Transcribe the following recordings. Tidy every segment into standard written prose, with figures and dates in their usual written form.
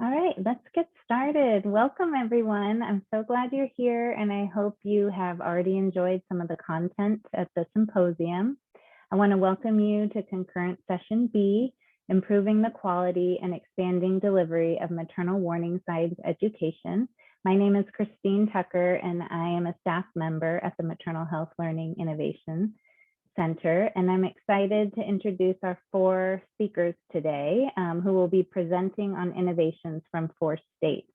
All right, let's get started. Welcome, everyone. I'm so glad you're here, and I hope you have already enjoyed some of the content at the symposium. I want to welcome you to concurrent session B, Improving the Quality and Expanding Delivery of Maternal Warning Signs Education. My name is Christine Tucker, and I am a staff member at the Maternal Health Learning Innovation Center, and I'm excited to introduce our four speakers today who will be presenting on innovations from 4 states.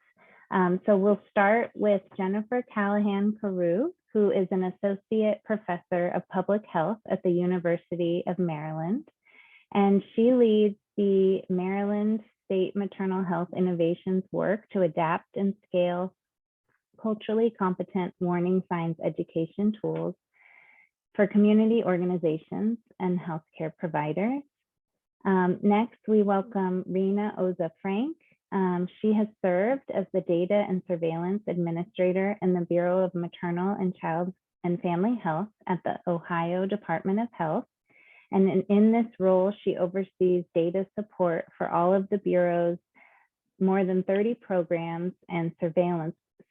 So we'll start with Jennifer Callaghan-Koru, who is an associate professor of public health at the University of Maryland, and she leads the Maryland State Maternal Health Innovations work to adapt and scale culturally competent warning signs education tools for community organizations and healthcare providers. Next, we welcome Reena Oza-Frank. She has served as the Data and Surveillance Administrator in the Bureau of Maternal and Child and Family Health at the Ohio Department of Health. And in this role, she oversees data support for all of the Bureau's more than 30 programs and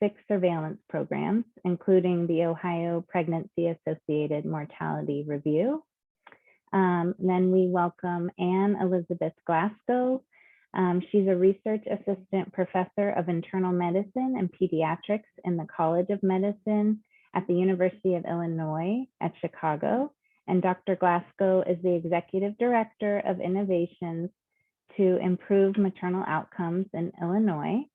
6 surveillance programs, including the Ohio Pregnancy Associated Mortality Review. Then we welcome Anne Elizabeth Glassgow. She's a research assistant professor of internal medicine and pediatrics in the College of Medicine at the University of Illinois at Chicago. And Dr. Glassgow is the executive director of innovations to improve maternal outcomes in Illinois.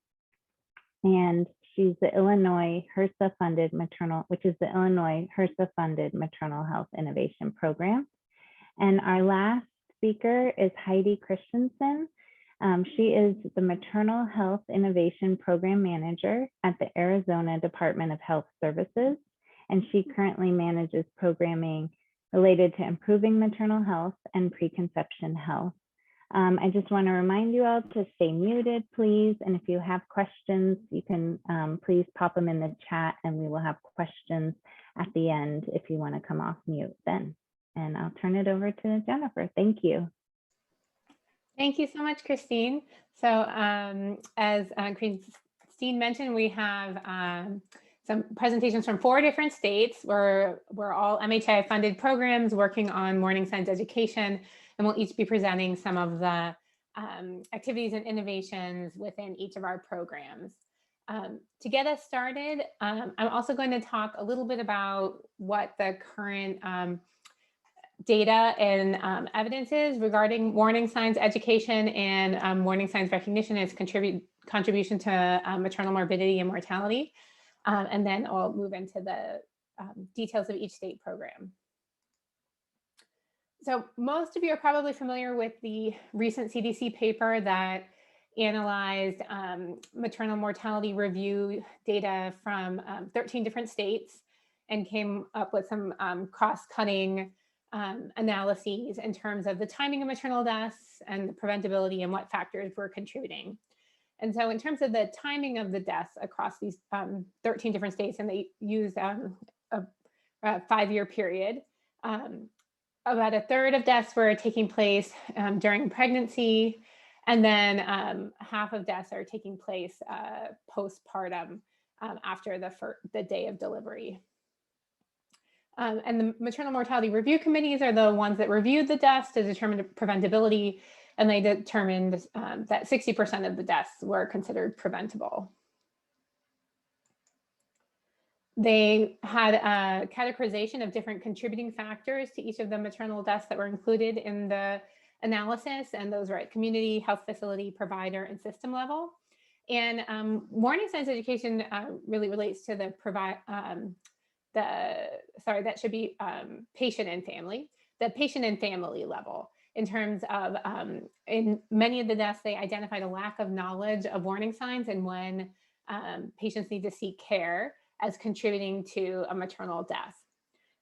And she's the Illinois HRSA-funded maternal, which is the Illinois HRSA-funded Maternal Health Innovation Program. And our last speaker is Heidi Christensen. She is the Maternal Health Innovation Program Manager at the Arizona Department of Health Services, and she currently manages programming related to improving maternal health and preconception health. I just want to remind you all to stay muted, please. And if you have questions, you can please pop them in the chat, and we will have questions at the end if you want to come off mute then. And I'll turn it over to Jennifer. Thank you. Thank you so much, Christine. So as Christine mentioned, we have some presentations from 4 different states. We're all MHI funded programs working on warning signs education, and we'll each be presenting some of the activities and innovations within each of our programs. To get us started, I'm also going to talk a little bit about what the current data and evidence is regarding warning signs education and warning signs recognition and its contribution to maternal morbidity and mortality. And then I'll move into the details of each state program. So most of you are probably familiar with the recent CDC paper that analyzed maternal mortality review data from 13 different states and came up with some cross-cutting analyses in terms of the timing of maternal deaths and the preventability and what factors were contributing. And so in terms of the timing of the deaths across these 13 different states, and they used a 5-year period, about a third of deaths were taking place during pregnancy, and then half of deaths are taking place postpartum after the day of delivery. And the maternal mortality review committees are the ones that reviewed the deaths to determine preventability, and they determined that 60% of the deaths were considered preventable. They had a categorization of different contributing factors to each of the maternal deaths that were included in the analysis, and those were at community, health facility, provider, and system level. And warning signs education really relates to the patient and family level. In terms of, in many of the deaths, they identified a lack of knowledge of warning signs and when patients need to seek care as contributing to a maternal death.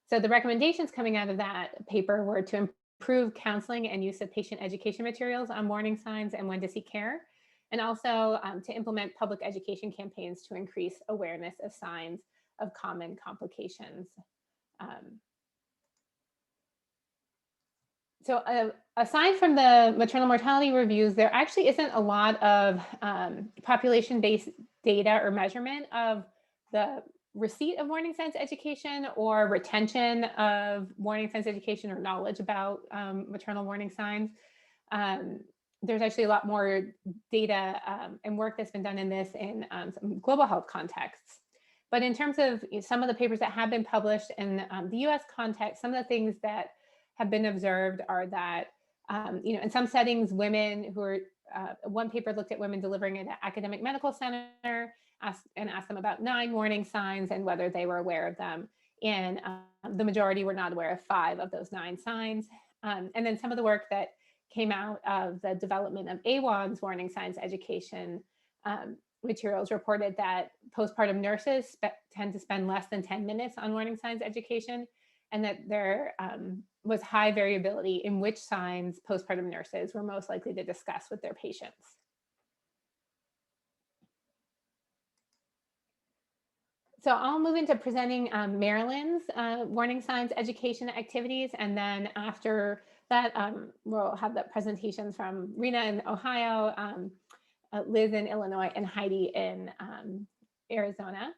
So the recommendations coming out of that paper were to improve counseling and use of patient education materials on warning signs and when to seek care, and also to implement public education campaigns to increase awareness of signs of common complications. So aside from the maternal mortality reviews, there actually isn't a lot of population-based data or measurement of the receipt of warning signs education or retention of warning signs education or knowledge about maternal warning signs. There's actually a lot more data and work that's been done in this in some global health contexts. But in terms of some of the papers that have been published in the US context, some of the things that have been observed are that, in some settings, women who are, one paper looked at women delivering at an academic medical center asked them about 9 warning signs and whether they were aware of them. And the majority were not aware of 5 of those 9 signs. And then some of the work that came out of the development of AWON's warning signs education materials reported that postpartum nurses tend to spend less than 10 minutes on warning signs education, and that there was high variability in which signs postpartum nurses were most likely to discuss with their patients. So I'll move into presenting Maryland's warning signs education activities, and then after that, we'll have the presentations from Reena in Ohio, Liz in Illinois, and Heidi in Arizona.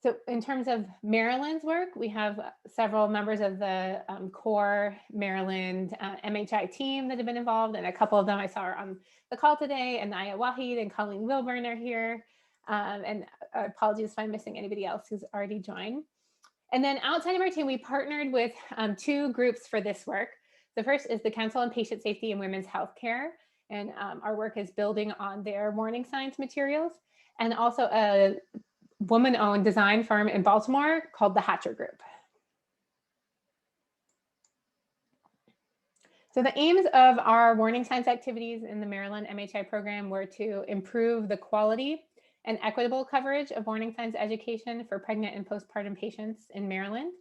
So in terms of Maryland's work, we have several members of the core Maryland MHI team that have been involved, and a couple of them I saw are on the call today, and Naya Wahid and Colleen Wilburn are here. And apologies if I'm missing anybody else who's already joined. And then outside of our team, we partnered with 2 groups for this work. The first is the Council on Patient Safety and Women's Healthcare, and our work is building on their warning signs materials, and also a woman-owned design firm in Baltimore called the Hatcher Group. So the aims of our warning signs activities in the Maryland MHI program were to improve the quality and equitable coverage of warning signs education for pregnant and postpartum patients in Maryland,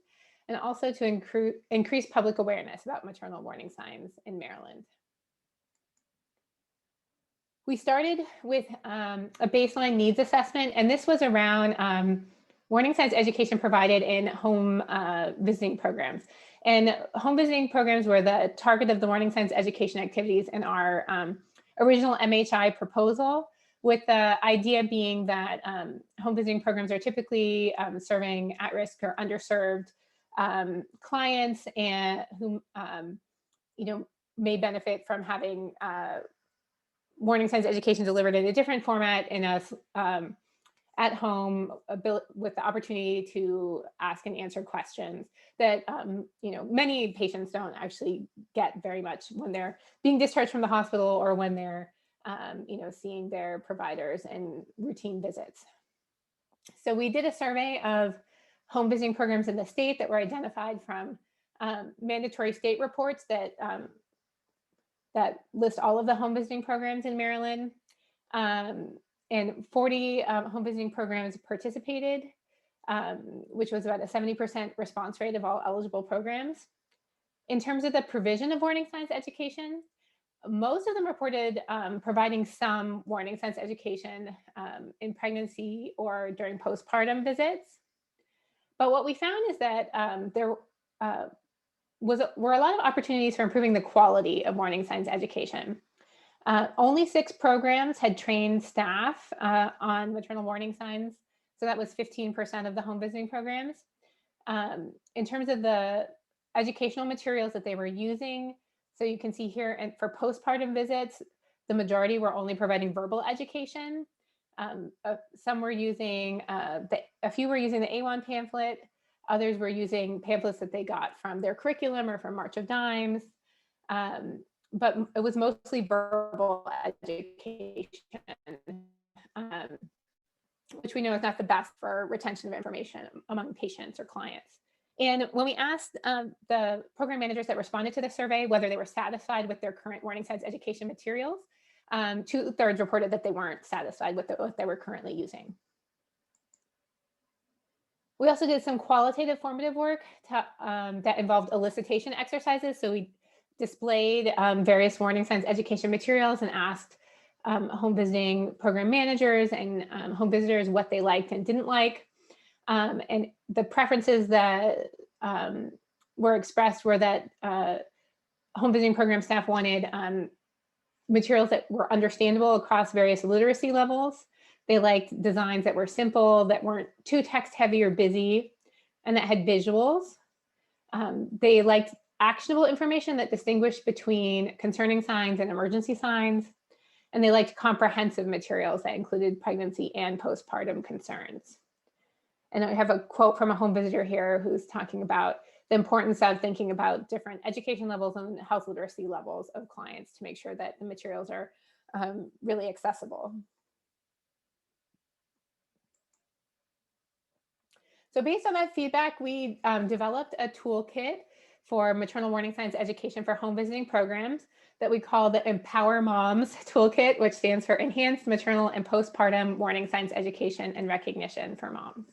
and also to increase public awareness about maternal warning signs in Maryland. We started with a baseline needs assessment, and this was around warning signs education provided in home visiting programs. And home visiting programs were the target of the warning signs education activities in our original MHI proposal, with the idea being that home visiting programs are typically serving at-risk or underserved clients, and who may benefit from having warning signs education delivered in a different format in a at home with the opportunity to ask and answer questions that many patients don't actually get very much when they're being discharged from the hospital or when they're seeing their providers in routine visits. So we did a survey of home visiting programs in the state that were identified from mandatory state reports that list all of the home visiting programs in Maryland. And 40 home visiting programs participated, which was about a 70% response rate of all eligible programs. In terms of the provision of warning signs education, most of them reported providing some warning signs education in pregnancy or during postpartum visits. But what we found is that there were a lot of opportunities for improving the quality of warning signs education. Only 6 programs had trained staff on maternal warning signs. So that was 15% of the home visiting programs. In terms of the educational materials that they were using, so you can see here, and for postpartum visits, the majority were only providing verbal education. Some were using, a few were using the A1 pamphlet. Others were using pamphlets that they got from their curriculum or from March of Dimes. But it was mostly verbal education, which we know is not the best for retention of information among patients or clients. And when we asked the program managers that responded to the survey whether they were satisfied with their current warning signs education materials, 2/3 reported that they weren't satisfied with what they were currently using. We also did some qualitative formative work that involved elicitation exercises. So we displayed various warning signs education materials and asked home visiting program managers and home visitors what they liked and didn't like. And the preferences that were expressed were that home visiting program staff wanted materials that were understandable across various literacy levels. They liked designs that were simple, that weren't too text heavy or busy, and that had visuals. They liked actionable information that distinguished between concerning signs and emergency signs. And they liked comprehensive materials that included pregnancy and postpartum concerns. And I have a quote from a home visitor here who's talking about the importance of thinking about different education levels and health literacy levels of clients to make sure that the materials are really accessible. So based on that feedback, we developed a toolkit for maternal warning signs education for home visiting programs that we call the Empower Moms Toolkit, which stands for Enhanced Maternal and Postpartum Warning Signs Education and Recognition for Moms.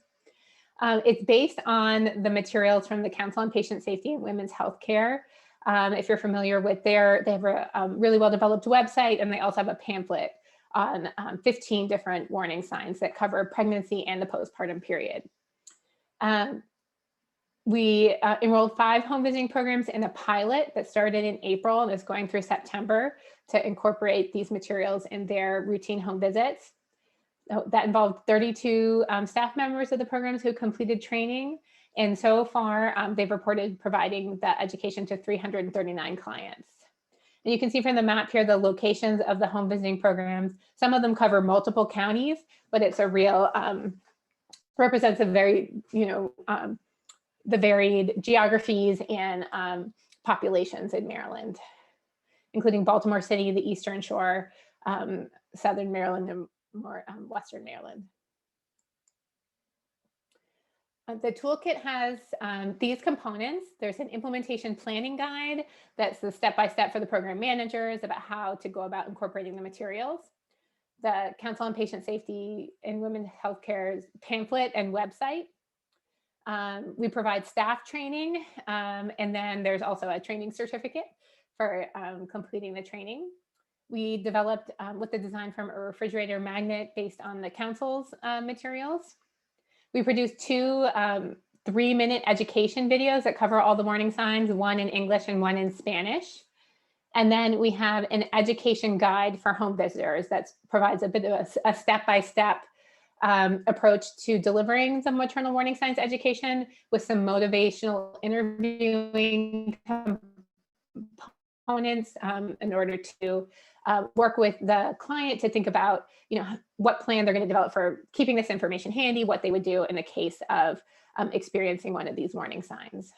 It's based on the materials from the Council on Patient Safety and Women's Healthcare. If you're familiar with they have a really well-developed website, and they also have a pamphlet on 15 different warning signs that cover pregnancy and the postpartum period. We enrolled 5 home visiting programs in a pilot that started in April and is going through September to incorporate these materials in their routine home visits. That involved 32 staff members of the programs who completed training. And so far, they've reported providing the education to 339 clients. And you can see from the map here, the locations of the home visiting programs. Some of them cover multiple counties, but it's a real, represents a very, the varied geographies and populations in Maryland, including Baltimore City, the Eastern Shore, Southern Maryland, and more Western Maryland. The toolkit has these components. There's an implementation planning guide that's the step-by-step for the program managers about how to go about incorporating the materials. The Council on Patient Safety and Women's Healthcare's pamphlet and website. We provide staff training, and then there's also a training certificate for completing the training. We developed with the design from a refrigerator magnet based on the council's materials. We produced 2 3-minute education videos that cover all the warning signs, one in English and one in Spanish. And then we have an education guide for home visitors that provides a bit of a step-by-step approach to delivering the maternal warning signs education with some motivational interviewing components in order to work with the client to think about, what plan they're going to develop for keeping this information handy, what they would do in the case of experiencing one of these warning signs.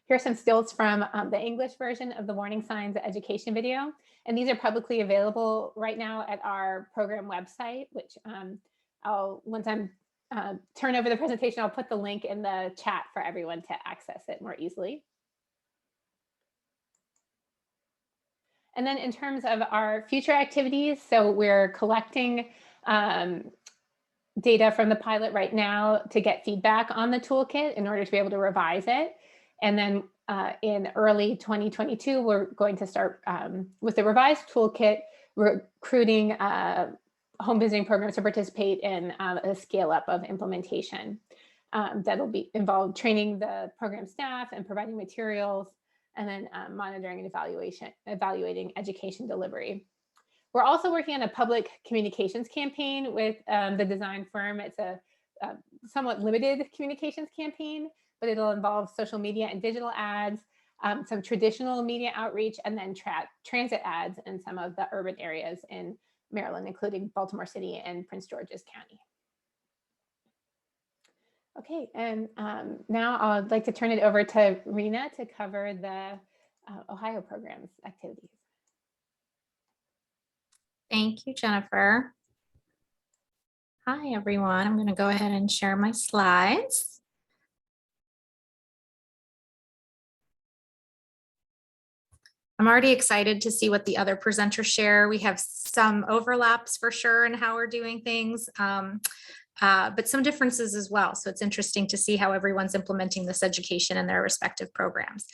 Here are some stills from the English version of the warning signs education video. And these are publicly available right now at our program website, which once I'm turn over the presentation, I'll put the link in the chat for everyone to access it more easily. And then in terms of our future activities, so we're collecting data from the pilot right now to get feedback on the toolkit in order to be able to revise it. And then in early 2022, we're going to start with the revised toolkit, recruiting home visiting programs to participate in a scale up of implementation. That'll be involved training the program staff and providing materials, and then monitoring and evaluating education delivery. We're also working on a public communications campaign with the design firm. It's a somewhat limited communications campaign, but it'll involve social media and digital ads, some traditional media outreach, and then transit ads in some of the urban areas in Maryland, including Baltimore City and Prince George's County. Okay, and now I'd like to turn it over to Reena to cover the Ohio programs activities. Thank you, Jennifer. Hi, everyone. I'm going to go ahead and share my slides. I'm already excited to see what the other presenters share. We have some overlaps for sure in how we're doing things, but some differences as well. So it's interesting to see how everyone's implementing this education in their respective programs.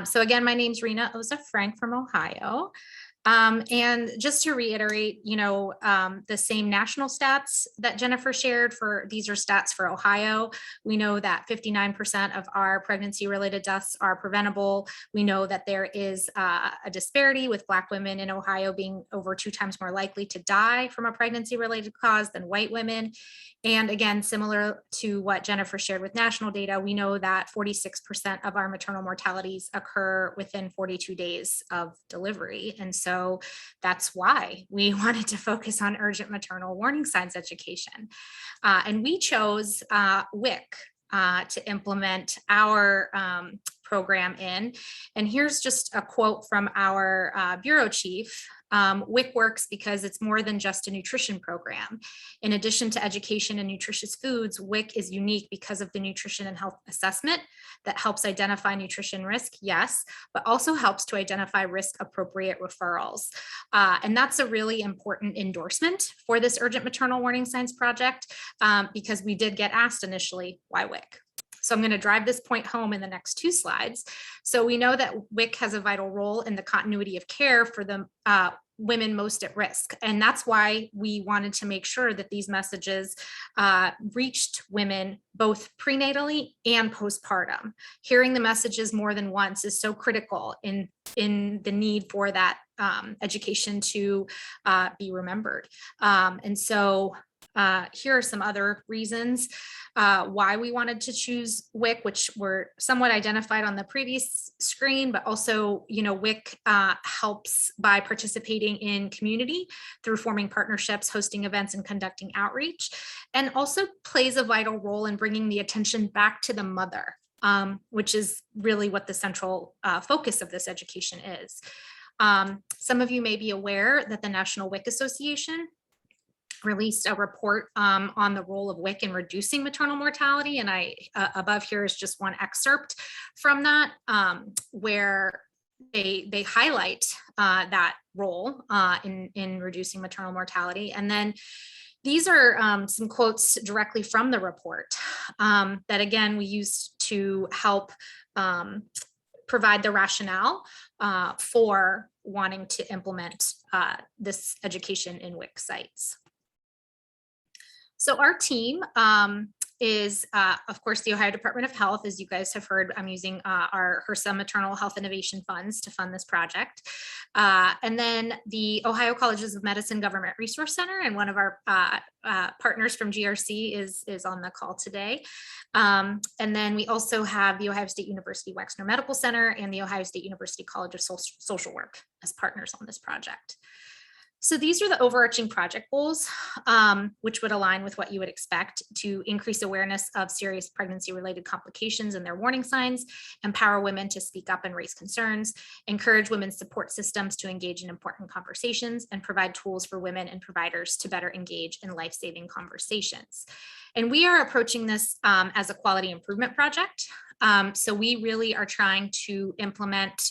So again, my name's Reena Oza Frank from Ohio. And just to reiterate, the same national stats that Jennifer shared these are stats for Ohio. We know that 59% of our pregnancy-related deaths are preventable. We know that there is a disparity with Black women in Ohio being over 2 times more likely to die from a pregnancy-related cause than white women. And again, similar to what Jennifer shared with national data, we know that 46% of our maternal mortalities occur within 42 days of delivery. And so that's why we wanted to focus on urgent maternal warning signs education. And we chose WIC to implement our program in. And here's just a quote from our bureau chief. WIC works because it's more than just a nutrition program. In addition to education and nutritious foods, WIC is unique because of the nutrition and health assessment that helps identify nutrition risk, yes, but also helps to identify risk appropriate referrals. And that's a really important endorsement for this urgent maternal warning signs project because we did get asked initially, why WIC? So I'm going to drive this point home in the next 2 slides. So we know that WIC has a vital role in the continuity of care for the women most at risk. And that's why we wanted to make sure that these messages reached women both prenatally and postpartum. Hearing the messages more than once is so critical in the need for that education to be remembered. And so here are some other reasons why we wanted to choose WIC, which were somewhat identified on the previous screen, but also, WIC helps by participating in community through forming partnerships, hosting events, and conducting outreach, and also plays a vital role in bringing the attention back to the mother, which is really what the central focus of this education is. Some of you may be aware that the National WIC Association released a report on the role of WIC in reducing maternal mortality. And above here is just one excerpt from that where they highlight that role in reducing maternal mortality. And then these are some quotes directly from the report that, again, we use to help provide the rationale for wanting to implement this education in WIC sites. So our team is, of course, the Ohio Department of Health. As you guys have heard, I'm using our HRSA Maternal Health Innovation funds to fund this project. And then the Ohio Colleges of Medicine Government Resource Center, and one of our partners from GRC is on the call today. And then we also have the Ohio State University Wexner Medical Center and the Ohio State University College of Social Work as partners on this project. So these are the overarching project goals, which would align with what you would expect: to increase awareness of serious pregnancy-related complications and their warning signs, empower women to speak up and raise concerns, encourage women's support systems to engage in important conversations, and provide tools for women and providers to better engage in life-saving conversations. And we are approaching this as a quality improvement project. So we really are trying to implement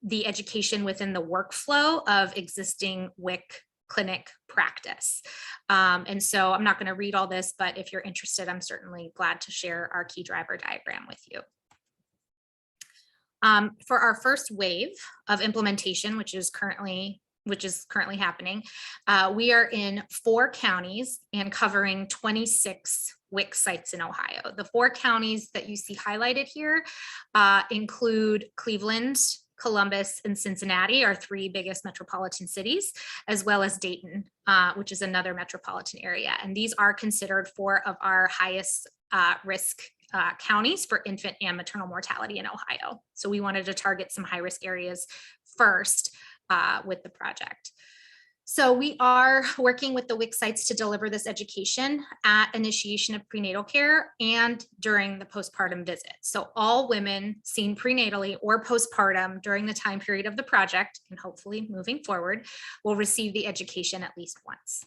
the education within the workflow of existing WIC clinic practice. And so I'm not going to read all this, but if you're interested, I'm certainly glad to share our key driver diagram with you. For our first wave of implementation, which is currently happening, we are in 4 counties and covering 26 WIC sites in Ohio. The 4 counties that you see highlighted here include Cleveland, Columbus, and Cincinnati, our 3 biggest metropolitan cities, as well as Dayton, which is another metropolitan area. And these are considered 4 of our highest risk counties for infant and maternal mortality in Ohio. So we wanted to target some high risk areas first with the project. So we are working with the WIC sites to deliver this education at initiation of prenatal care and during the postpartum visit. So all women seen prenatally or postpartum during the time period of the project, and hopefully moving forward, will receive the education at least once.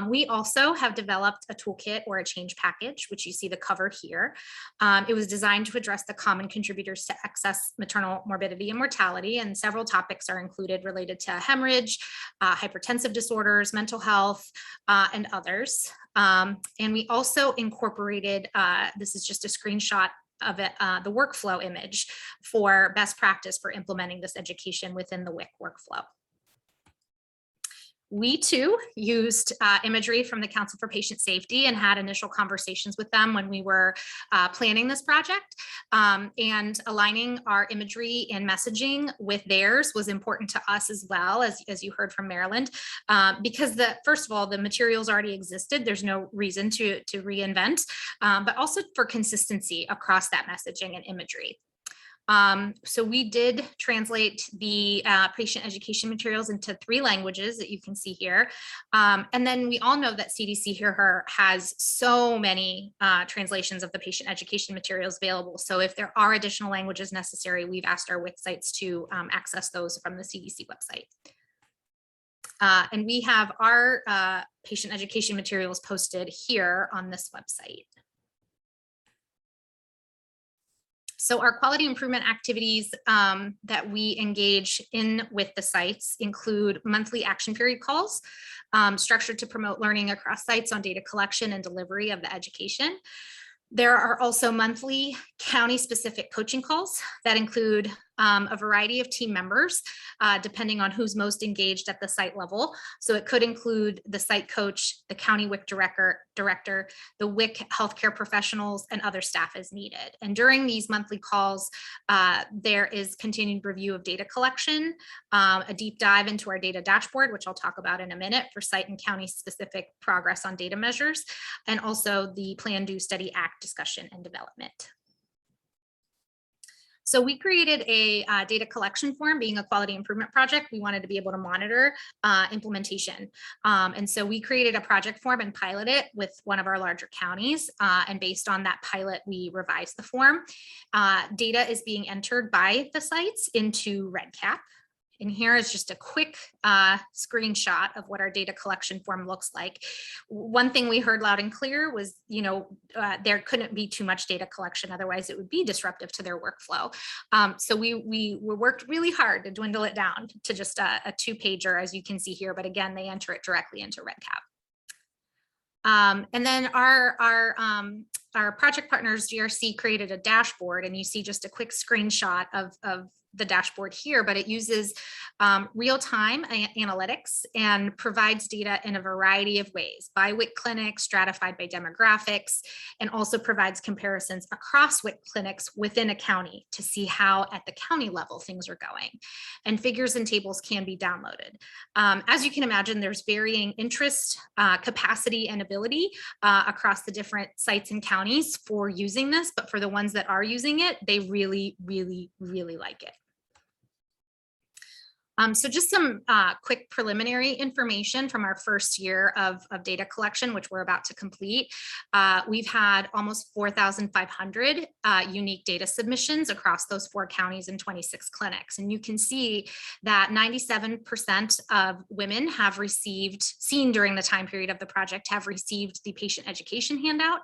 We also have developed a toolkit or a change package, which you see the cover here. It was designed to address the common contributors to excess maternal morbidity and mortality, and several topics are included related to hemorrhage, hypertensive disorders, mental health, and others. And we also incorporated, this is just a screenshot the workflow image for best practice for implementing this education within the WIC workflow. We too used imagery from the Council for Patient Safety and had initial conversations with them when we were planning this project, and aligning our imagery and messaging with theirs was important to us as well, as you heard from Maryland, because first of all, the materials already existed. There's no reason to reinvent, but also for consistency across that messaging and imagery. So we did translate the patient education materials into 3 languages that you can see here. And then we all know that CDC here has so many translations of the patient education materials available. So if there are additional languages necessary, we've asked our WIC sites to access those from the CDC website. And we have our patient education materials posted here on this website. So our quality improvement activities that we engage in with the sites include monthly action period calls, structured to promote learning across sites on data collection and delivery of the education. There are also monthly county-specific coaching calls that include a variety of team members, depending on who's most engaged at the site level. So it could include the site coach, the county WIC director, the WIC healthcare professionals, and other staff as needed. And during these monthly calls, there is continued review of data collection, a deep dive into our data dashboard, which I'll talk about in a minute, for site and county specific progress on data measures, and also the Plan, Do, Study, Act discussion and development. So we created a data collection form. Being a quality improvement project, we wanted to be able to monitor implementation. And so we created a project form and piloted it with one of our larger counties. And based on that pilot, we revised the form. Data is being entered by the sites into REDCap. And here is just a quick screenshot of what our data collection form looks like. One thing we heard loud and clear was, there couldn't be too much data collection, otherwise it would be disruptive to their workflow. So we worked really hard to dwindle it down to just a 2-pager, as you can see here. But again, they enter it directly into REDCap. And then our project partners, GRC, created a dashboard, and you see just a quick screenshot of the dashboard here, but it uses real-time analytics and provides data in a variety of ways by WIC clinics, stratified by demographics, and also provides comparisons across WIC clinics within a county to see how at the county level things are going. And figures and tables can be downloaded. As you can imagine, there's varying interest, capacity, and ability across the different sites and counties for using this, but for the ones that are using it, they really, really, really like it. So just some quick preliminary information from our first year of data collection, which we're about to complete. We've had almost 4,500 unique data submissions across those 4 counties and 26 clinics. And you can see that 97% of women have seen during the time period of the project, have received the patient education handout,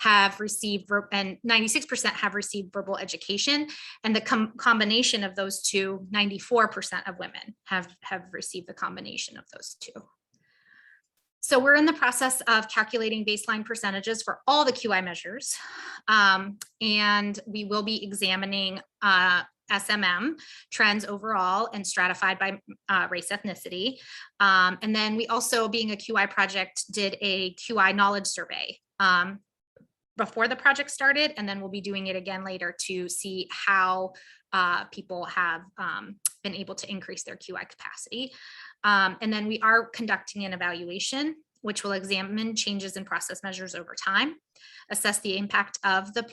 and 96% have received verbal education. And the combination of those two, 94% of women have received the combination of those two. So we're in the process of calculating baseline percentages for all the QI measures, and we will be examining SMM trends overall and stratified by race, ethnicity. And then we also, being a QI project, did a QI knowledge survey before the project started, and then we'll be doing it again later to see how people have been able to increase their QI capacity. And then we are conducting an evaluation, which will examine changes in process measures over time, assess the impact of the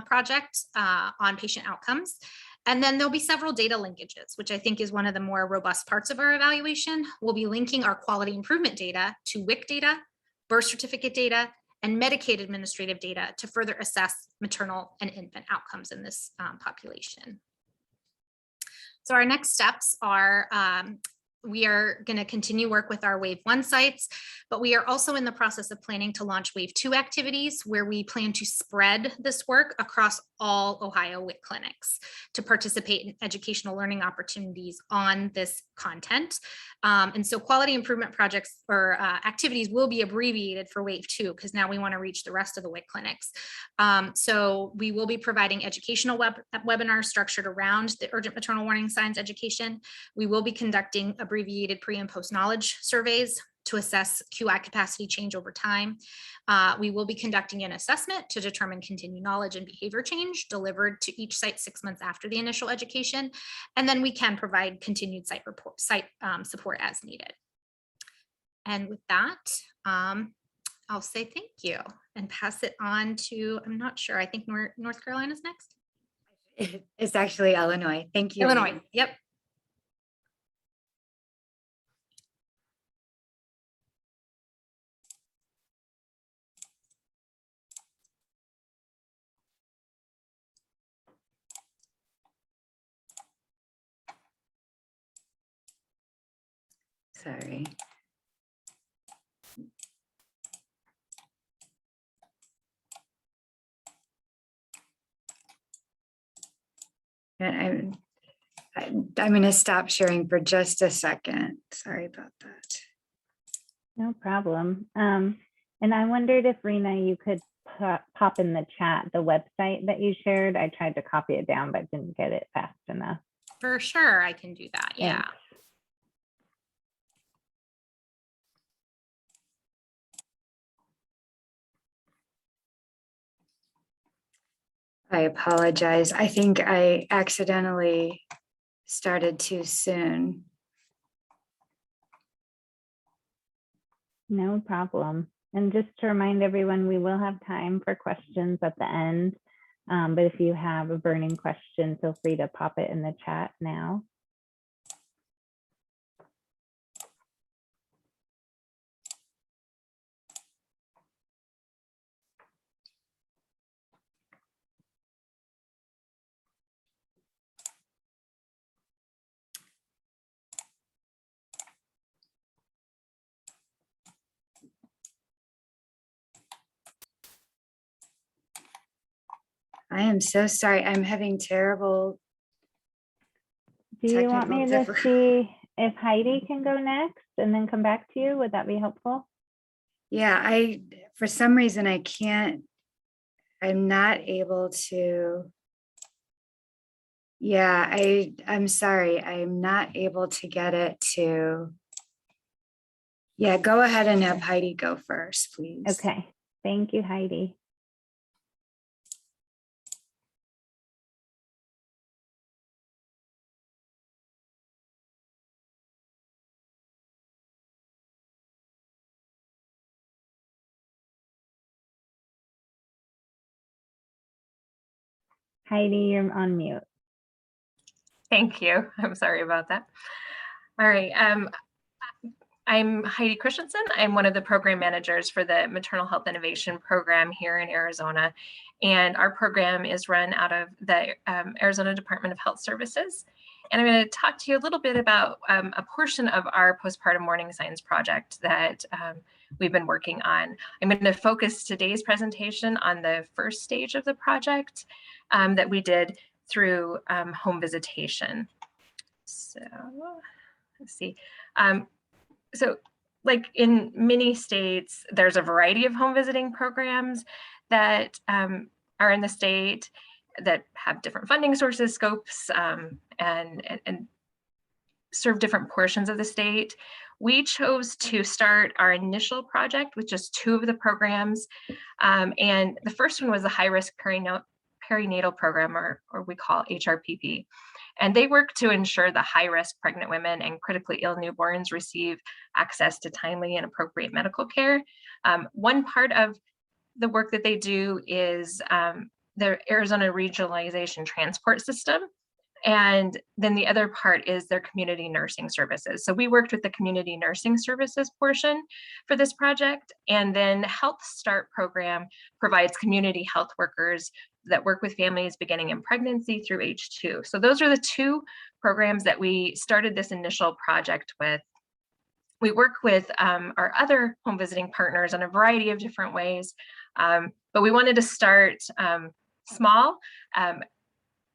project on patient outcomes. And then there'll be several data linkages, which I think is one of the more robust parts of our evaluation. We'll be linking our quality improvement data to WIC data, birth certificate data, and Medicaid administrative data to further assess maternal and infant outcomes in this population. So our next steps are we are going to continue work with our Wave 1 sites, but we are also in the process of planning to launch Wave 2 activities where we plan to spread this work across all Ohio WIC clinics to participate in educational learning opportunities on this content. And so quality improvement projects or activities will be abbreviated for Wave 2 because now we want to reach the rest of the WIC clinics. So we will be providing educational webinars structured around the urgent maternal warning signs education. We will be conducting abbreviated pre and post knowledge surveys to assess QI capacity change over time. We will be conducting an assessment to determine continued knowledge and behavior change delivered to each site 6 months after the initial education. And then we can provide continued site support as needed. And with that, I'll say thank you and pass it on to, I'm not sure, I think North Carolina's next. It's actually Illinois. Thank you. Illinois, Reena. yep. Sorry. And I'm going to stop sharing for just a second. Sorry about that. No problem. And I wondered if Reena, you could pop in the chat the website that you shared. I tried to copy it down, but didn't get it fast enough. For sure, I can do that. Yeah. Thanks. I apologize. I think I accidentally started too soon. No problem. And just to remind everyone, we will have time for questions at the end. But if you have a burning question, feel free to pop it in the chat now. I am so sorry. I'm having terrible. Do you want me Technical to see if Heidi can go next and then come back to you? Would that be helpful? Yeah, for some reason I can't. I'm not able to. Yeah, I'm sorry. I'm not able to get it to. Yeah, go ahead and have Heidi go first, please. Okay. Thank you, Heidi. Heidi, you're on mute. Thank you. I'm sorry about that. All right. I'm Heidi Christensen. I'm one of the program managers for the Maternal Health Innovation program here in Arizona. And our program is run out of the Arizona Department of Health Services. And I'm going to talk to you a little bit about a portion of our postpartum warning signs project that we've been working on. I'm going to focus today's presentation on the first stage of the project that we did through home visitation. So let's see. So like in many states, there's a variety of home visiting programs that are in the state that have different funding sources, scopes, and serve different portions of the state. We chose to start our initial project with just 2 of the programs. And the first one was the high-risk perinatal program, or we call HRPP. And they work to ensure the high-risk pregnant women and critically ill newborns receive access to timely and appropriate medical care. One part of the work that they do is the Arizona Regionalization Transport System. And then the other part is their community nursing services. So we worked with the community nursing services portion for this project. And then Health Start program provides community health workers that work with families beginning in pregnancy through age 2. So those are the 2 programs that we started this initial project with. We work with our other home visiting partners in a variety of different ways, but we wanted to start small,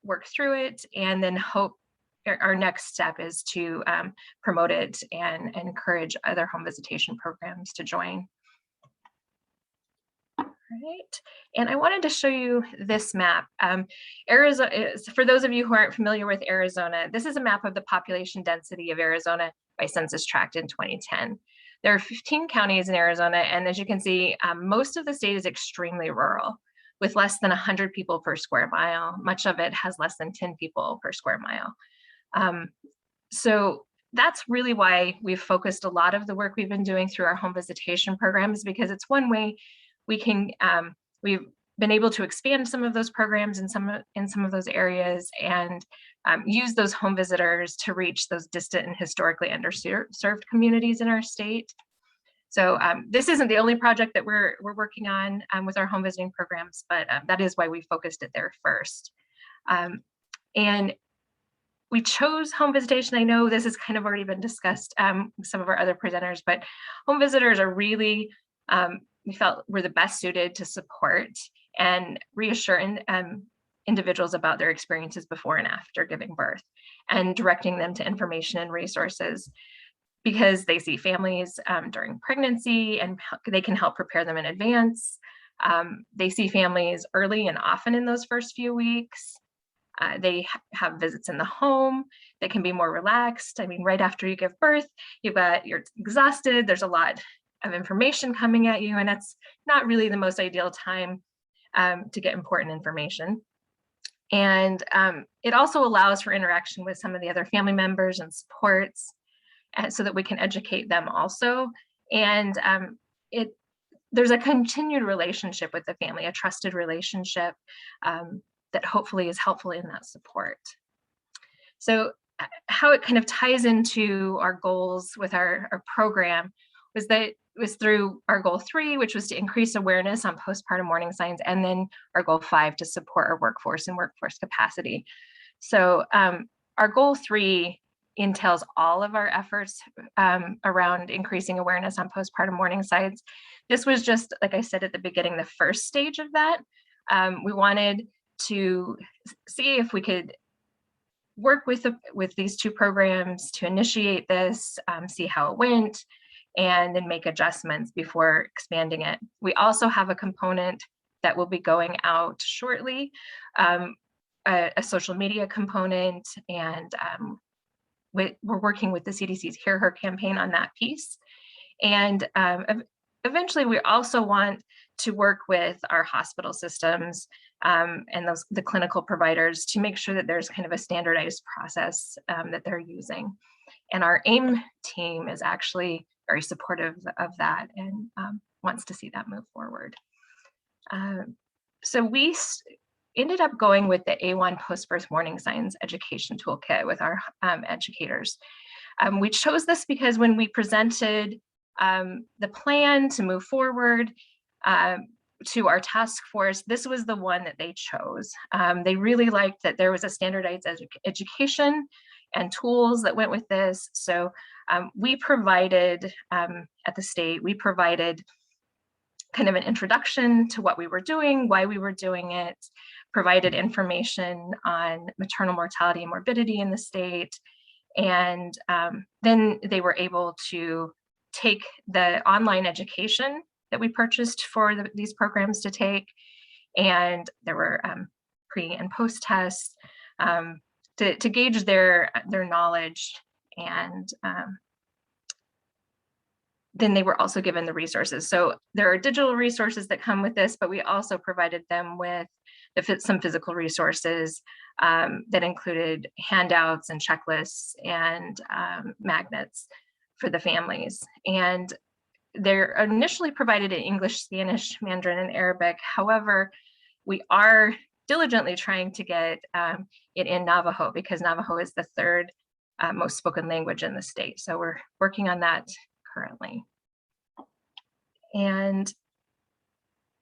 work through it, and then hope our next step is to promote it and encourage other home visitation programs to join. Right, and I wanted to show you this map. Arizona is, for those of you who aren't familiar with Arizona, this is a map of the population density of Arizona by census tract in 2010. There are 15 counties in Arizona, and as you can see, most of the state is extremely rural, with less than 100 people per square mile. Much of it has less than 10 people per square mile. So that's really why we've focused a lot of the work we've been doing through our home visitation programs, because it's one way we can, we've been able to expand some of those programs in some of those areas, and use those home visitors to reach those distant and historically underserved communities in our state. So this isn't the only project that we're working on with our home visiting programs, but that is why we focused it there first. And we chose home visitation. I know this has kind of already been discussed with some of our other presenters, but home visitors are really, we felt were the best suited to support and reassure individuals about their experiences before and after giving birth, and directing them to information and resources, because they see families during pregnancy and they can help prepare them in advance. They see families early and often in those first few weeks. They have visits in the home that can be more relaxed. I mean, right after you give birth, you're exhausted. There's a lot of information coming at you, and it's not really the most ideal time to get important information. And it also allows for interaction with some of the other family members and supports, so that we can educate them also. And there's a continued relationship with the family, a trusted relationship that hopefully is helpful in that support. So how it kind of ties into our goals with our program was through our goal 3, which was to increase awareness on postpartum warning signs, and then our goal 5 to support our workforce and workforce capacity. So our goal 3 entails all of our efforts around increasing awareness on postpartum warning signs. This was just, like I said at the beginning, the first stage of that. We wanted to see if we could work with these 2 programs to initiate this, see how it went, and then make adjustments before expanding it. We also have a component that will be going out shortly, a social media component, and we're working with the CDC's Hear Her campaign on that piece. And eventually we also want to work with our hospital systems and the clinical providers to make sure that there's kind of a standardized process that they're using. And our AIM team is actually very supportive of that and wants to see that move forward. So we ended up going with the A1 post-birth warning signs education toolkit with our educators. We chose this because when we presented the plan to move forward to our task force, this was the one that they chose. They really liked that there was a standardized education and tools that went with this. So we provided, at the state, we provided kind of an introduction to what we were doing, why we were doing it, provided information on maternal mortality and morbidity in the state. And then they were able to take the online education that we purchased for these programs to take. And there were pre and post tests to gauge their knowledge. And then they were also given the resources. So there are digital resources that come with this, but we also provided them with some physical resources that included handouts and checklists and magnets for the families. And they're initially provided in English, Spanish, Mandarin, and Arabic. However, we are diligently trying to get it in Navajo, because Navajo is the 3rd most spoken language in the state. So we're working on that currently. And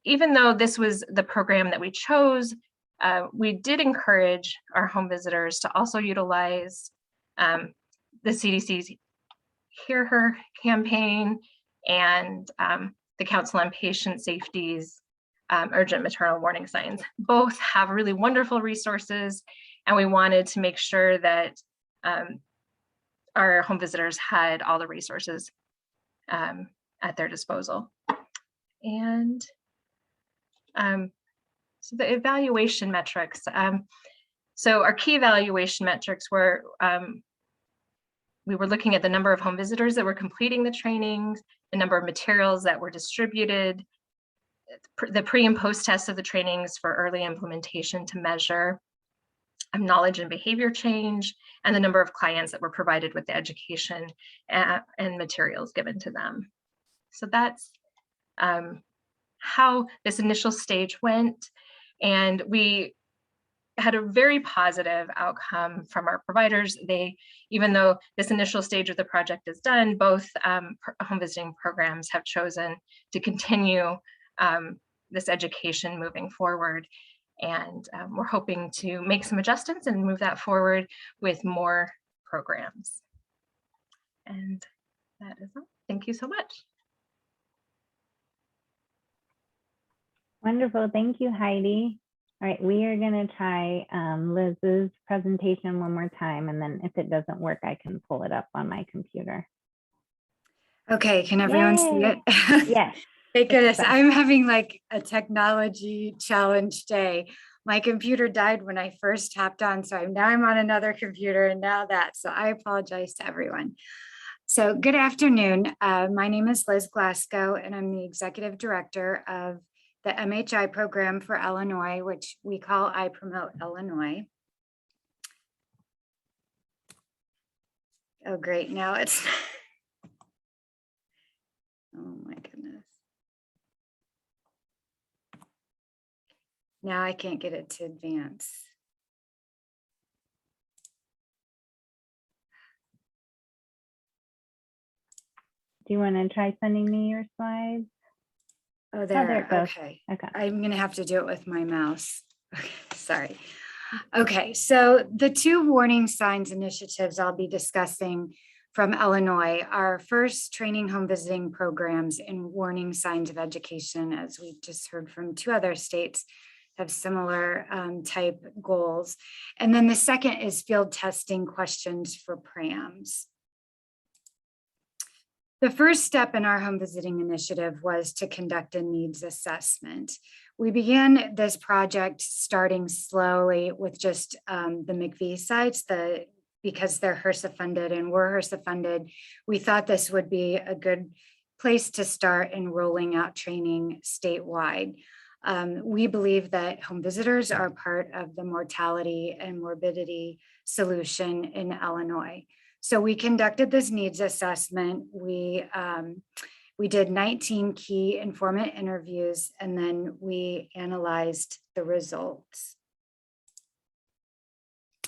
even though this was the program that we chose, we did encourage our home visitors to also utilize the CDC's Hear Her campaign and the Council on Patient Safety's urgent maternal warning signs. Both have really wonderful resources, and we wanted to make sure that our home visitors had all the resources at their disposal. And so the evaluation metrics. So our key evaluation metrics were, we were looking at the number of home visitors that were completing the trainings, the number of materials that were distributed, the pre and post tests of the trainings for early implementation to measure knowledge and behavior change, and the number of clients that were provided with the education and materials given to them. So that's how this initial stage went. And we had a very positive outcome from our providers. Even though this initial stage of the project is done, both home visiting programs have chosen to continue this education moving forward. And we're hoping to make some adjustments and move that forward with more programs. And that is all. Thank you so much. Wonderful. Thank you, Heidi. All right, we are going to try Liz's presentation one more time, and then if it doesn't work, I can pull it up on my computer. Okay, can everyone see it? Yes. Thank goodness. I'm having like a technology challenge day. My computer died when I first tapped on, so now I'm on another computer and now that. So I apologize to everyone. So good afternoon. My name is Liz Glassgow, and I'm the executive director of the MHI program for Illinois, which we call I Promote Illinois. Oh, great. Now it's, oh my goodness. Now I can't get it to advance. Do you want to try sending me your slides? Oh, there it goes. Okay. Okay. I'm going to have to do it with my mouse. Okay, sorry. Okay, so the two warning signs initiatives I'll be discussing from Illinois are first training home visiting programs in warning signs of education, as we just heard from two other states have similar type goals. And then the second is field testing questions for PRAMs. The first step in our home visiting initiative was to conduct a needs assessment. We began this project starting slowly with just the McVie sites, because they're HRSA funded and we're HRSA funded. We thought this would be a good place to start in rolling out training statewide. We believe that home visitors are part of the mortality and morbidity solution in Illinois. So we conducted this needs assessment. We did 19 key informant interviews, and then we analyzed the results.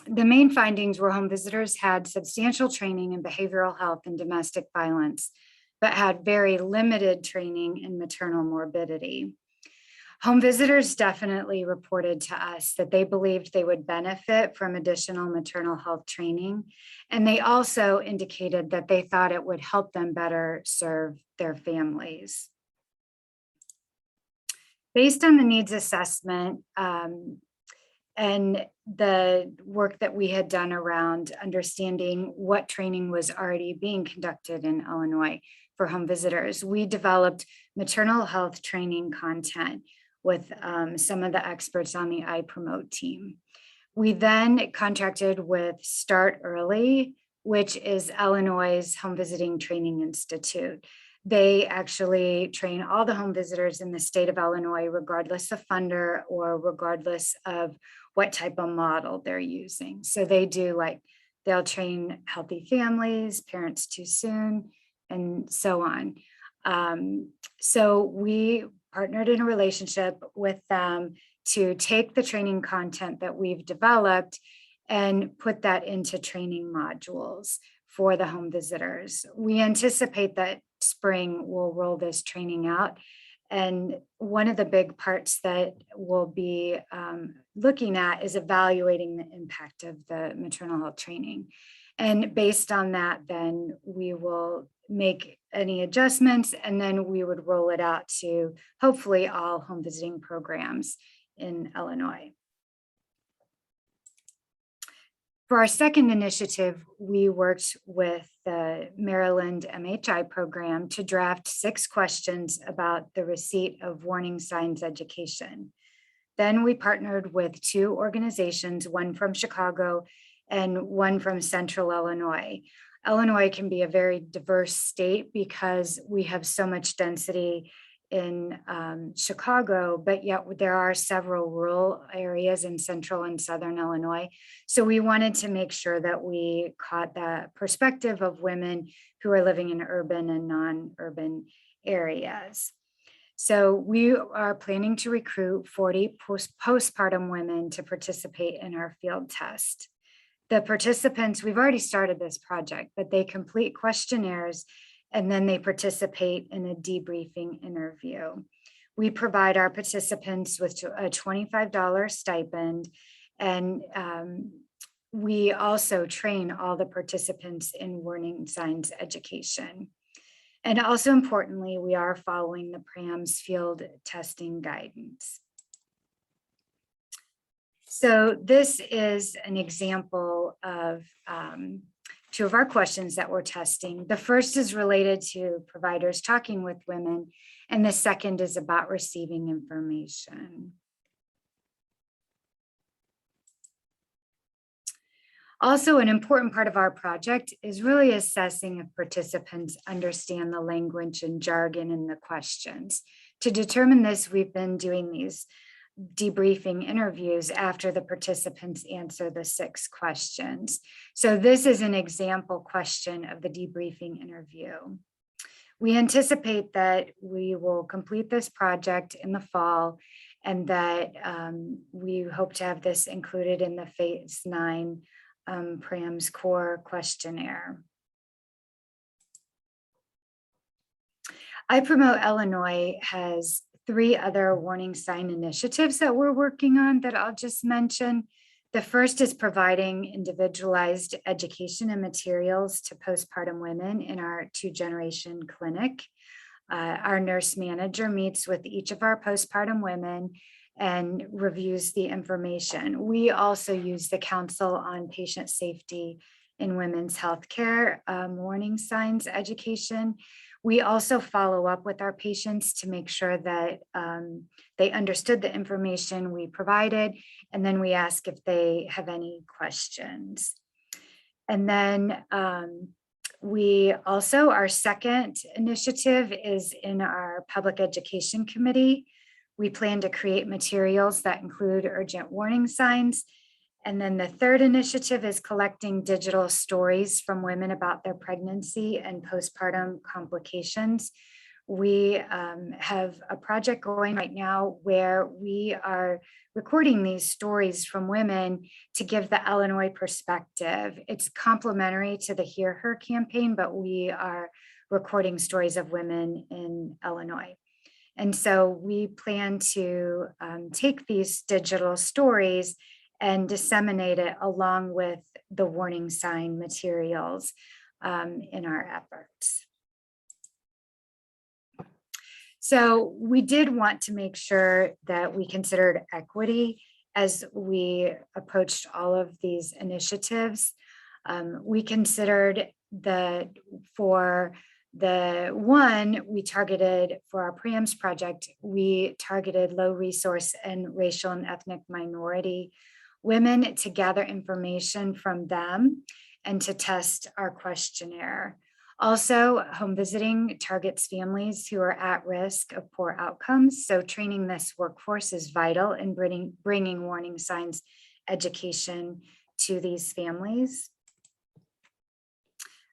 The main findings were home visitors had substantial training in behavioral health and domestic violence, but had very limited training in maternal morbidity. Home visitors definitely reported to us that they believed they would benefit from additional maternal health training. And they also indicated that they thought it would help them better serve their families. Based on the needs assessment and the work that we had done around understanding what training was already being conducted in Illinois for home visitors, we developed maternal health training content with some of the experts on the I Promote team. We then contracted with Start Early, which is Illinois' Home Visiting Training Institute. They actually train all the home visitors in the state of Illinois, regardless of funder or regardless of what type of model they're using. So they do they'll train healthy families, parents too soon, and so on. So we partnered in a relationship with them to take the training content that we've developed and put that into training modules for the home visitors. We anticipate that spring we'll roll this training out, And one of the big parts that we'll be looking at is evaluating the impact of the maternal health training. And based on that, then we will make any adjustments, and then we would roll it out to hopefully all home visiting programs in Illinois. For our second initiative, we worked with the Maryland MHI program to draft 6 questions about the receipt of warning signs education. Then we partnered with 2 organizations, one from Chicago and one from Central Illinois. Illinois can be a very diverse state because we have so much density in Chicago, but yet there are several rural areas in Central and Southern Illinois. So we wanted to make sure that we caught the perspective of women who are living in urban and non-urban areas. So we are planning to recruit 40 postpartum women to participate in our field test. The participants, we've already started this project, but they complete questionnaires and then they participate in a debriefing interview. We provide our participants with a $25 stipend, and we also train all the participants in warning signs education. And also importantly, we are following the PRAMS field testing guidance. So this is an example of 2 of our questions that we're testing. The first is related to providers talking with women, and the second is about receiving information. Also, an important part of our project is really assessing if participants understand the language and jargon in the questions. To determine this, we've been doing these debriefing interviews after the participants answer the 6 questions. So this is an example question of the debriefing interview. We anticipate that we will complete this project in the fall, and that we hope to have this included in the phase 9 PRAMS core questionnaire. I Promote Illinois has 3 other warning sign initiatives that we're working on that I'll just mention. The first is providing individualized education and materials to postpartum women in our 2-generation clinic. Our nurse manager meets with each of our postpartum women and reviews the information. We also use the Council on Patient Safety in Women's Healthcare warning signs education. We also follow up with our patients to make sure that they understood the information we provided, and then we ask if they have any questions. And then we also, our second initiative is in our Public Education Committee. We plan to create materials that include urgent warning signs. And then the third initiative is collecting digital stories from women about their pregnancy and postpartum complications. We have a project going right now where we are recording these stories from women to give the Illinois perspective. It's complementary to the Hear Her campaign, but we are recording stories of women in Illinois. And so we plan to take these digital stories and disseminate it along with the warning sign materials in our efforts. So we did want to make sure that we considered equity as we approached all of these initiatives. We considered that for the one we targeted for our PRAMS project, we targeted low resource and racial and ethnic minority women to gather information from them and to test our questionnaire. Also, home visiting targets families who are at risk of poor outcomes. So training this workforce is vital in bringing warning signs education to these families.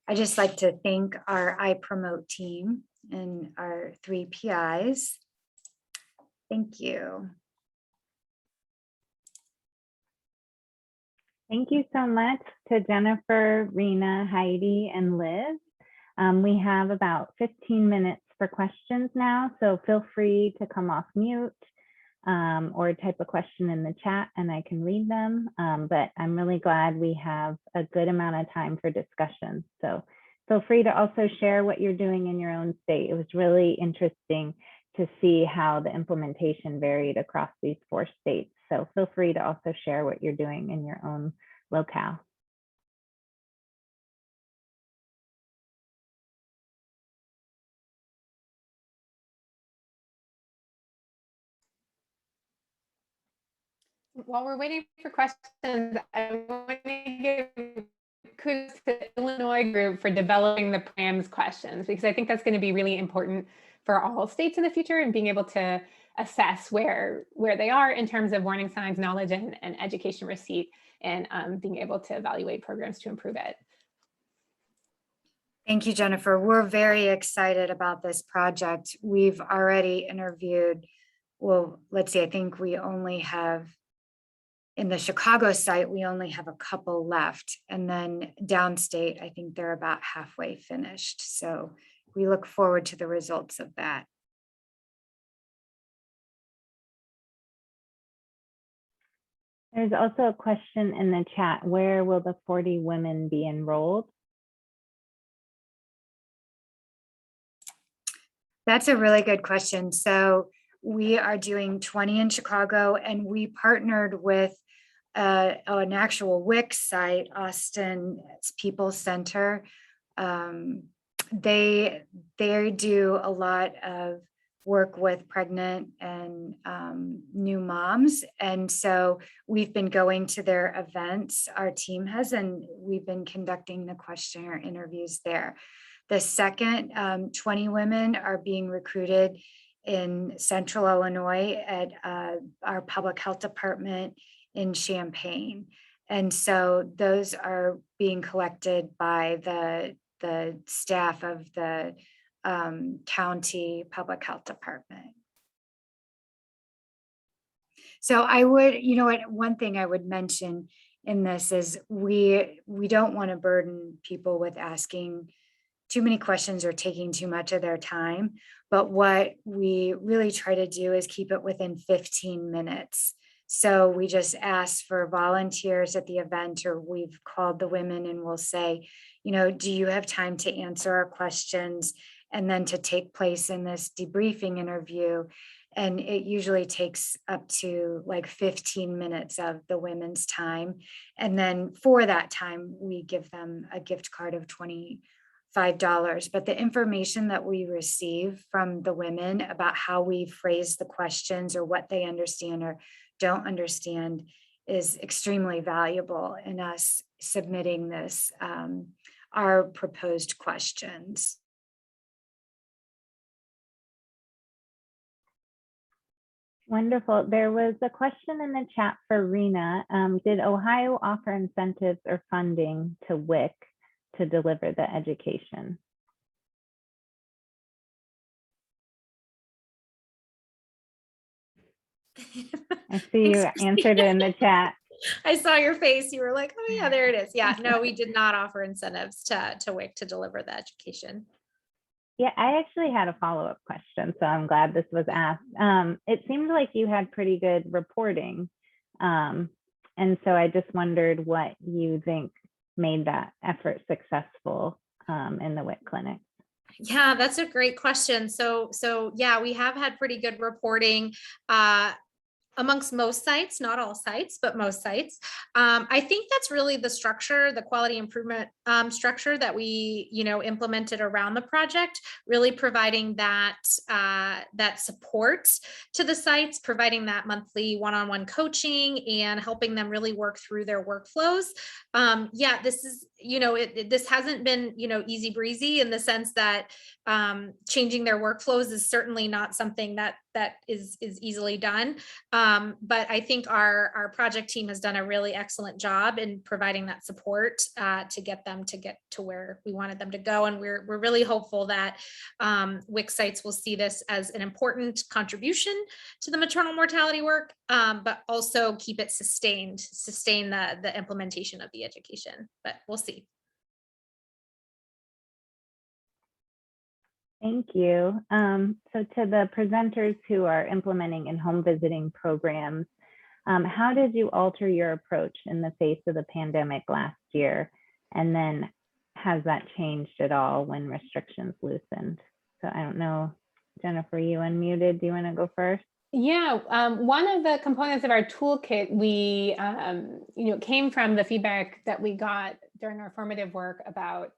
I just like to thank our I Promote team and our 3 PIs. Thank you. Thank you so much to Jennifer, Reena, Heidi, and Liz. We have about 15 minutes for questions now, so feel free to come off mute or type a question in the chat and I can read them. But I'm really glad we have a good amount of time for discussion. So feel free to also share what you're doing in your own state. It was really interesting to see how the implementation varied across these 4 states. So feel free to also share what you're doing in your own locale. While we're waiting for questions, I want to give kudos to the Illinois group for developing the PRAMS questions, because I think that's going to be really important for all states in the future and being able to assess where they are in terms of warning signs, knowledge, and education receipt, and being able to evaluate programs to improve it. Thank you, Jennifer. We're very excited about this project. We've already interviewed, well, let's see, I think we only have, in the Chicago site, we only have a couple left. And then downstate, I think they're about halfway finished. So we look forward to the results of that. There's also a question in the chat, where will the 40 women be enrolled? That's a really good question. So we are doing 20 in Chicago, and we partnered with an actual WIC site, Austin People Center. They do a lot of work with pregnant and new moms. And so we've been going to their events, our team has, and we've been conducting the questionnaire interviews there. The second 20 women are being recruited in Central Illinois at our public health department in Champaign. And so those are being collected by the staff of the county public health department. So I would, you know what, one thing I would mention in this is we don't want to burden people with asking too many questions or taking too much of their time. But what we really try to do is keep it within 15 minutes. So we just ask for volunteers at the event, or we've called the women and we'll say, you know, do you have time to answer our questions and then to take place in this debriefing interview? And it usually takes up to like 15 minutes of the women's time. And then for that time, we give them a gift card of $25. But the information that we receive from the women about how we phrase the questions or what they understand or don't understand is extremely valuable in us submitting this, our proposed questions. Wonderful. There was a question in the chat for Reena. Did Ohio offer incentives or funding to WIC to deliver the education? I see you answered it in the chat. I saw your face. You were like, oh yeah, there it is. Yeah, no, we did not offer incentives to WIC to deliver the education. Yeah, I actually had a follow-up question, so I'm glad this was asked. It seemed like you had pretty good reporting. And so I just wondered what you think made that effort successful in the WIC clinic. Yeah, that's a great question. So yeah, we have had pretty good reporting amongst most sites, not all sites, but most sites. I think that's really the structure, the quality improvement structure that we, implemented around the project, really providing that that support to the sites, providing that monthly one-on-one coaching and helping them really work through their workflows. Yeah, this is, this hasn't been, easy breezy in the sense that changing their workflows is certainly not something that is easily done. But I think our project team has done a really excellent job in providing that support to get them to where we wanted them to go. And we're really hopeful that WIC sites will see this as an important contribution to the maternal mortality work, but also keep it sustain the implementation of the education, but we'll see. Thank you. So to the presenters who are implementing in-home visiting programs, how did you alter your approach in the face of the pandemic last year? And then has that changed at all when restrictions loosened? So I don't know, Jennifer, you unmuted. Do you want to go first? Yeah, one of the components of our toolkit, we came from the feedback that we got during our formative work about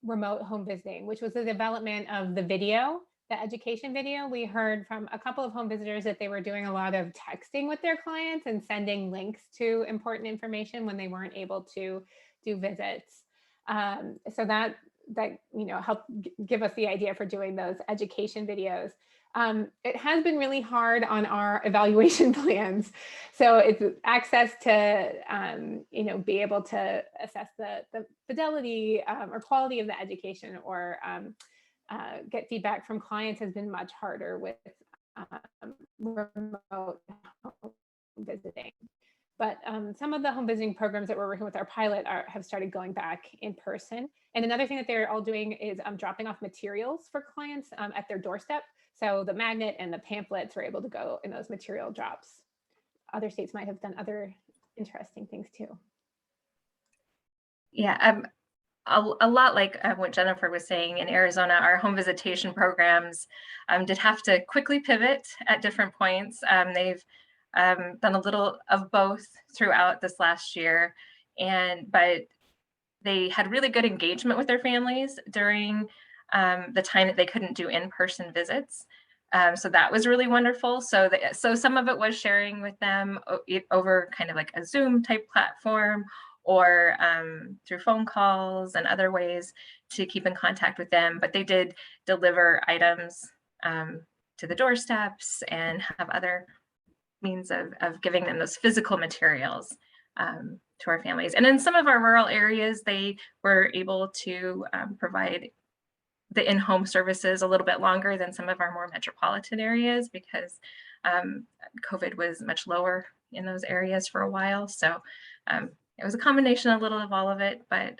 remote home visiting, which was the development of the video, the education video. We heard from a couple of home visitors that they were doing a lot of texting with their clients and sending links to important information when they weren't able to do visits. So that helped give us the idea for doing those education videos. It has been really hard on our evaluation plans. So it's access to, be able to assess the fidelity or quality of the education, or get feedback from clients has been much harder with remote home visiting. But some of the home visiting programs that we're working with our pilot have started going back in person. And another thing that they're all doing is dropping off materials for clients at their doorstep. So the magnet and the pamphlets are able to go in those material drops. Other states might have done other interesting things too. Yeah, a lot like what Jennifer was saying. In Arizona, our home visitation programs did have to quickly pivot at different points. They've done a little of both throughout this last year, but they had really good engagement with their families during the time that they couldn't do in-person visits. So that was really wonderful. So some of it was sharing with them over kind of like a Zoom type platform, or through phone calls and other ways to keep in contact with them. But they did deliver items to the doorsteps and have other means of giving them those physical materials to our families. And in some of our rural areas, they were able to provide the in-home services a little bit longer than some of our more metropolitan areas, because COVID was much lower in those areas for a while. So it was a combination, a little of all of it, but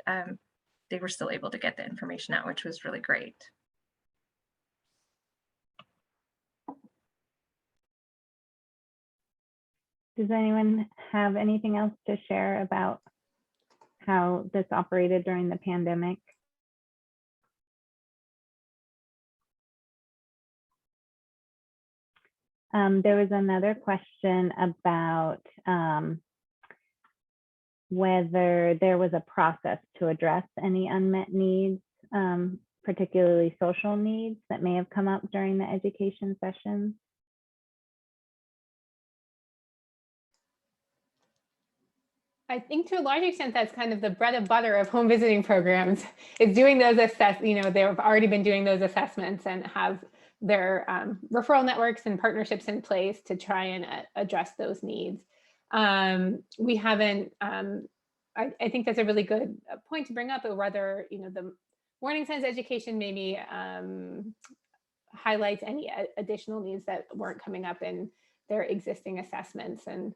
they were still able to get the information out, which was really great. Does anyone have anything else to share about how this operated during the pandemic? There was another question about whether there was a process to address any unmet needs, particularly social needs that may have come up during the education sessions. I think to a large extent, that's kind of the bread and butter of home visiting programs, is doing those they've already been doing those assessments and have their referral networks and partnerships in place to try and address those needs. We haven't, I think that's a really good point to bring up, of whether, the warning signs education maybe highlights any additional needs that weren't coming up in their existing assessments, and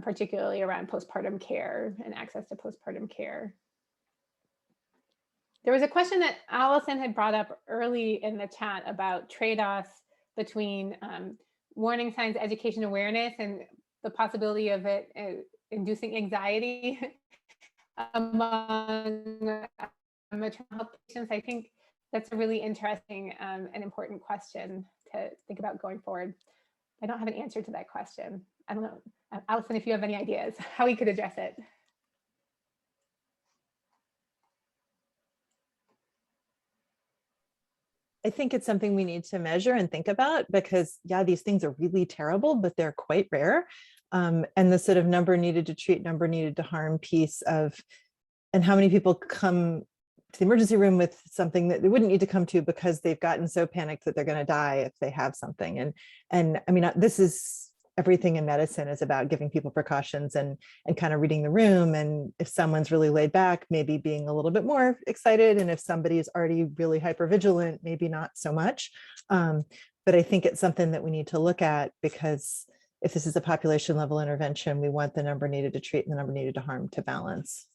particularly around postpartum care and access to postpartum care. There was a question that Allison had brought up early in the chat about trade-offs between warning signs, education awareness, and the possibility of it inducing anxiety among maternal health patients. I think that's a really interesting and important question to think about going forward. I don't have an answer to that question. I don't know, Allison, if you have any ideas how we could address it. I think it's something we need to measure and think about, because yeah, these things are really terrible, but they're quite rare. And the sort of number needed to treat, number needed to harm piece of, and how many people come to the emergency room with something that they wouldn't need to come to because they've gotten so panicked that they're going to die if they have something. And I mean, this is everything in medicine is about giving people precautions and kind of reading the room. And if someone's really laid back, maybe being a little bit more excited. And if somebody is already really hypervigilant, maybe not so much. But I think it's something that we need to look at, because if this is a population level intervention, we want the number needed to treat and the number needed to harm to balance.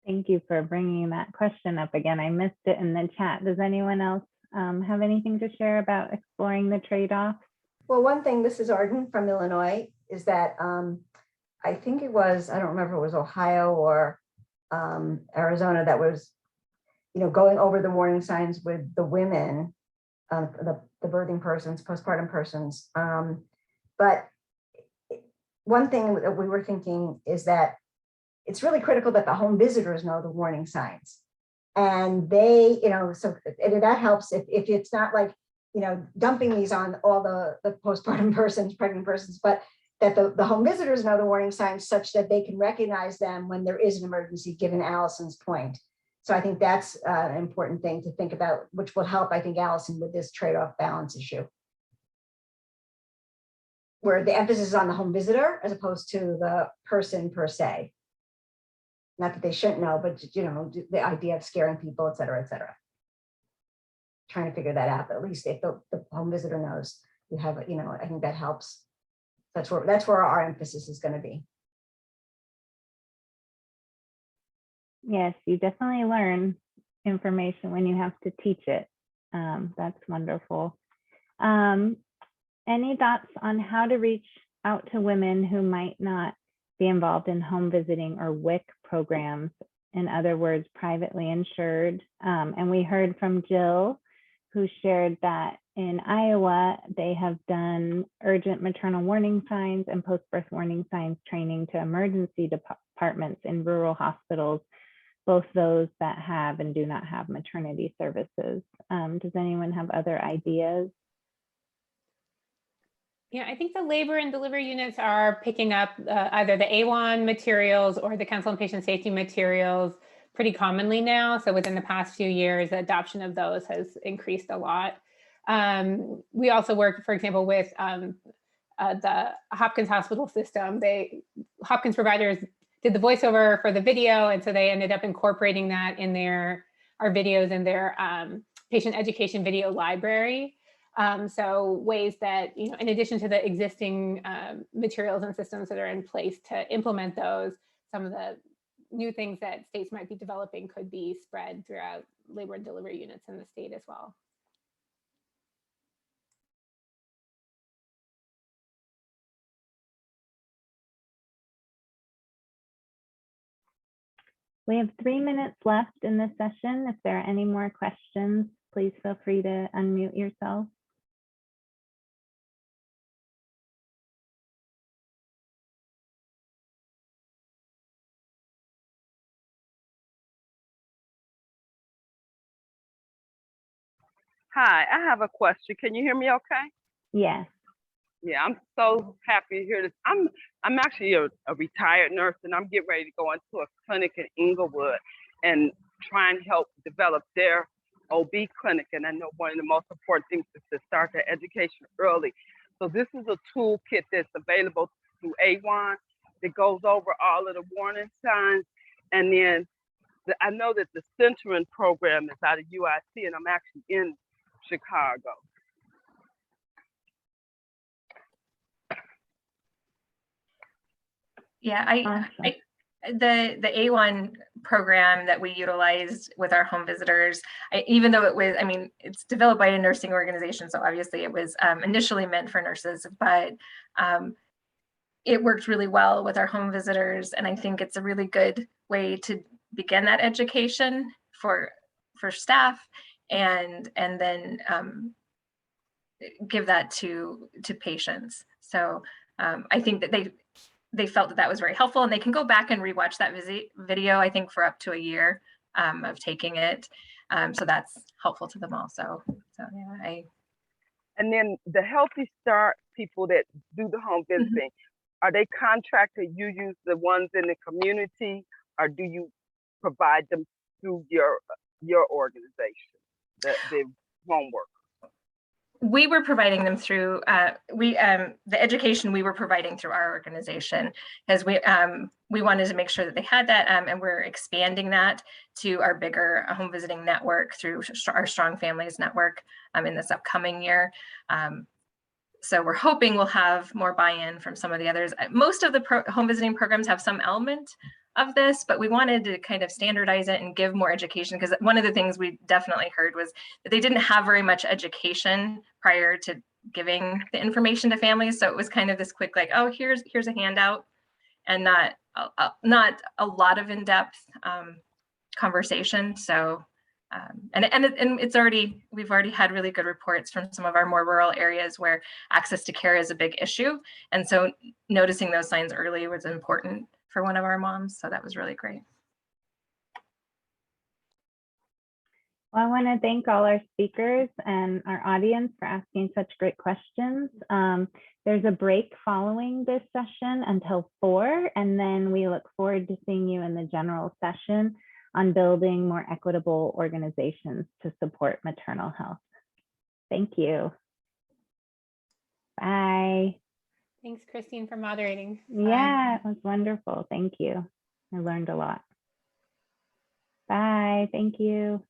Thank you for bringing that question up again. I missed it in the chat. Does anyone else have anything to share about exploring the trade-offs? Well, one thing, this is Arden from Illinois, is that I think it was, I don't remember if it was Ohio or Arizona that was, going over the warning signs with the women, the birthing persons, postpartum persons. But one thing that we were thinking is that it's really critical that the home visitors know the warning signs. And they, so that helps if it's not like, dumping these on all the postpartum persons, pregnant persons, but that the home visitors know the warning signs such that they can recognize them when there is an emergency, given Allison's point. So I think that's an important thing to think about, which will help, I think, Allison, with this trade-off balance issue, where the emphasis is on the home visitor as opposed to the person per se. Not that they shouldn't know, but the idea of scaring people, et cetera, et cetera. Trying to figure that out, but at least if the home visitor knows, you have, I think that helps. That's where our emphasis is going to be. Yes, you definitely learn information when you have to teach it. That's wonderful. Any thoughts on how to reach out to women who might not be involved in home visiting or WIC programs, in other words, privately insured? And we heard from Jill, who shared that in Iowa, they have done urgent maternal warning signs and post-birth warning signs training to emergency departments in rural hospitals, both those that have and do not have maternity services. Does anyone have other ideas? Yeah, I think the labor and delivery units are picking up either the AWON materials or the Council on Patient Safety materials pretty commonly now. So within the past few years, the adoption of those has increased a lot. We also work, for example, with the Hopkins Hospital system. Hopkins providers did the voiceover for the video, and so they ended up incorporating that in our videos in their patient education video library. So ways that, in addition to the existing materials and systems that are in place to implement those, some of the new things that states might be developing could be spread throughout labor and delivery units in the state as well. We have 3 minutes left in this session. If there are any more questions, please feel free to unmute yourself. Hi, I have a question. Can you hear me okay? Yes. Yeah, I'm so happy to hear this. I'm actually a retired nurse, and I'm getting ready to go into a clinic in Inglewood and try and help develop their OB clinic. And I know one of the most important things is to start their education early. So this is a toolkit that's available through AWON that goes over all of the warning signs. And then I know that the centering program is out of UIC, and I'm actually in Chicago. Yeah, Awesome. the AWON program that we utilized with our home visitors, even though it was, it's developed by a nursing organization, so obviously it was initially meant for nurses, but it worked really well with our home visitors, and I think it's a really good way to begin that education for staff, and then give that to patients. So I think that they felt that was very helpful, and they can go back and rewatch that video, I think, for up to a year of taking it. So that's helpful to them also. So yeah, And then the Healthy Start people that do the home visiting, are they contracted? You use the ones in the community, or do you provide them through your organization, the homework? We were providing them through the education we were providing through our organization, because we wanted to make sure that they had that, and we're expanding that to our bigger home visiting network through our Strong Families network in this upcoming year. So we're hoping we'll have more buy-in from some of the others. Most of the home visiting programs have some element of this, but we wanted to kind of standardize it and give more education, because one of the things we definitely heard was that they didn't have very much education prior to giving the information to families. So it was kind of this quick, like, oh, here's a handout, and not a lot of in-depth conversation. So and it's already, we've already had really good reports from some of our more rural areas where access to care is a big issue. And so noticing those signs early was important for one of our moms. So that was really great. Well, I want to thank all our speakers and our audience for asking such great questions. There's a break following this session until 4, and then we look forward to seeing you in the general session on building more equitable organizations to support maternal health. Thank you. Bye. Thanks, Christine, for moderating. Yeah, it was wonderful. Thank you. I learned a lot. Bye. Thank you.